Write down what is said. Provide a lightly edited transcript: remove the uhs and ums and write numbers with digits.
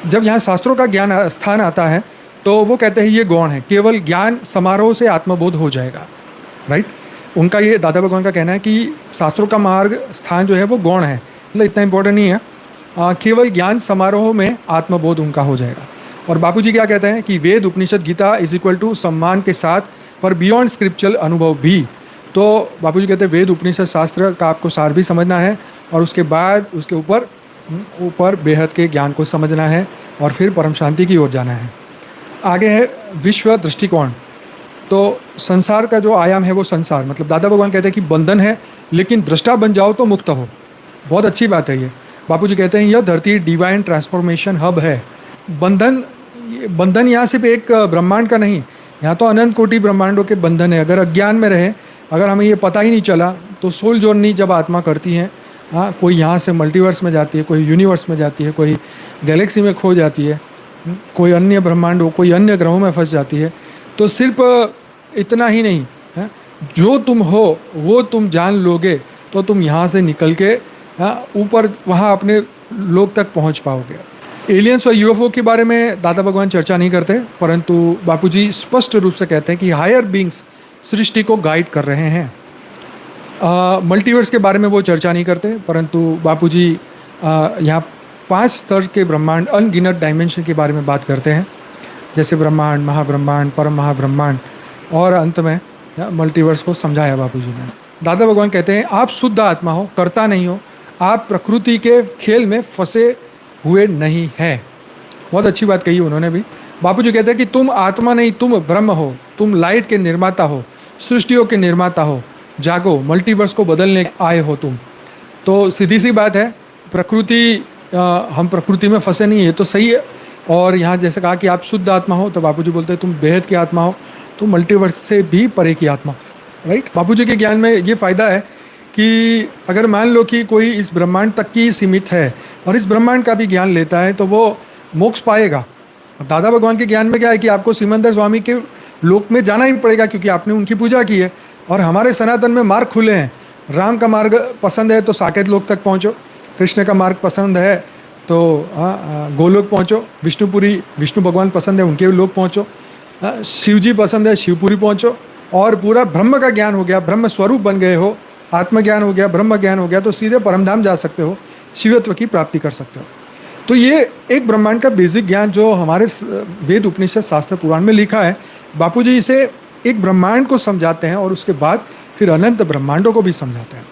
जब यहाँ शास्त्रों का ज्ञान स्थान आता है तो वो कहते हैं ये गौण है, केवल ज्ञान समारोह से आत्मबोध हो जाएगा, राइट। उनका ये दादा भगवान का कहना है कि शास्त्रों का मार्ग स्थान जो है वो गौण है, मतलब इतना इंपॉर्टेंट नहीं है, केवल ज्ञान समारोह में आत्मबोध उनका हो जाएगा। और बापूजी क्या कहते हैं कि वेद उपनिषद गीता इज इक्वल टू सम्मान के साथ पर बियॉन्ड स्क्रिप्चुरल अनुभव भी। तो बापूजी कहते हैं वेद उपनिषद शास्त्र का आपको सार भी समझना है और उसके बाद उसके ऊपर बेहद के ज्ञान को समझना है और फिर परम शांति की ओर जाना है। आगे है विश्व दृष्टिकोण। तो संसार का जो आयाम है वो संसार, मतलब दादा भगवान कहते हैं कि बंधन है लेकिन दृष्टा बन जाओ तो मुक्त हो। बहुत अच्छी बात है ये। बापूजी कहते हैं यह धरती डिवाइन ट्रांसफॉर्मेशन हब है। बंधन यहाँ सिर्फ एक ब्रह्मांड का नहीं, यहाँ तो अनंत कोटि ब्रह्मांडों के बंधन है। अगर अज्ञान में रहे, अगर हमें ये पता ही नहीं चला, तो सोल जर्नी जब आत्मा करती है, हाँ, कोई यहाँ से मल्टीवर्स में जाती है, कोई यूनिवर्स में जाती है, कोई गैलेक्सी में खो जाती है, कोई अन्य ब्रह्मांडों, कोई अन्य ग्रहों में फंस जाती है, तो सिर्फ इतना ही नहीं है, जो तुम हो वो तुम जान लोगे तो तुम यहाँ से निकल के ऊपर वहाँ अपने लोक तक पहुँच पाओगे। एलियंस और यूएफओ के बारे में दादा भगवान चर्चा नहीं करते, परंतु बापूजी स्पष्ट रूप से कहते हैं कि हायर बींग्स सृष्टि को गाइड कर रहे हैं। मल्टीवर्स के बारे में वो चर्चा नहीं करते, परंतु बापूजी यहाँ 5 स्तर के ब्रह्मांड, अनगिनत डायमेंशन के बारे में बात करते हैं, जैसे ब्रह्मांड, महाब्रह्मांड, परम महाब्रह्मांड, और अंत में मल्टीवर्स को समझाया बापूजी ने। दादा भगवान कहते हैं आप शुद्ध आत्मा हो, कर्ता नहीं हो, आप प्रकृति के खेल में फंसे हुए नहीं है। बहुत अच्छी बात कही उन्होंने भी। बापूजी कहते हैं कि तुम आत्मा नहीं, तुम ब्रह्म हो, तुम लाइट के निर्माता हो, सृष्टियों के निर्माता हो, जागो, मल्टीवर्स को बदलने आए हो तुम। तो सीधी सी बात है, प्रकृति, हम प्रकृति में फंसे नहीं, ये तो सही है। और यहाँ जैसे कहा कि आप शुद्ध आत्मा हो, तो बापूजी बोलते हैं तुम बेहद की आत्मा हो, तुम मल्टीवर्स से भी परे की आत्मा, राइट। बापूजी के ज्ञान में ये फ़ायदा है कि अगर मान लो कि कोई इस ब्रह्मांड तक की सीमित है और इस ब्रह्मांड का भी ज्ञान लेता है तो वो मोक्ष पाएगा। दादा भगवान के ज्ञान में क्या है कि आपको सिमंदर स्वामी के लोक में जाना ही पड़ेगा क्योंकि आपने उनकी पूजा की है। और हमारे सनातन में मार्ग खुले हैं। राम का मार्ग पसंद है तो साकेत लोक तक पहुँचो, कृष्ण का मार्ग पसंद है तो गोलोक पहुँचो, विष्णु भगवान पसंद है उनके लोक पहुँचो, शिव जी पसंद है शिवपुरी पहुँचो, और पूरा ब्रह्म का ज्ञान हो गया, ब्रह्म स्वरूप बन गए हो, आत्मज्ञान हो गया, ब्रह्म ज्ञान हो गया, तो सीधे परमधाम जा सकते हो, शिवत्व की प्राप्ति कर सकते हो। तो ये एक ब्रह्मांड का बेसिक ज्ञान जो हमारे वेद उपनिषद शास्त्र पुराण में लिखा है, बापूजी इसे एक ब्रह्मांड को समझाते हैं और उसके बाद फिर अनंत ब्रह्मांडों को भी समझाते हैं।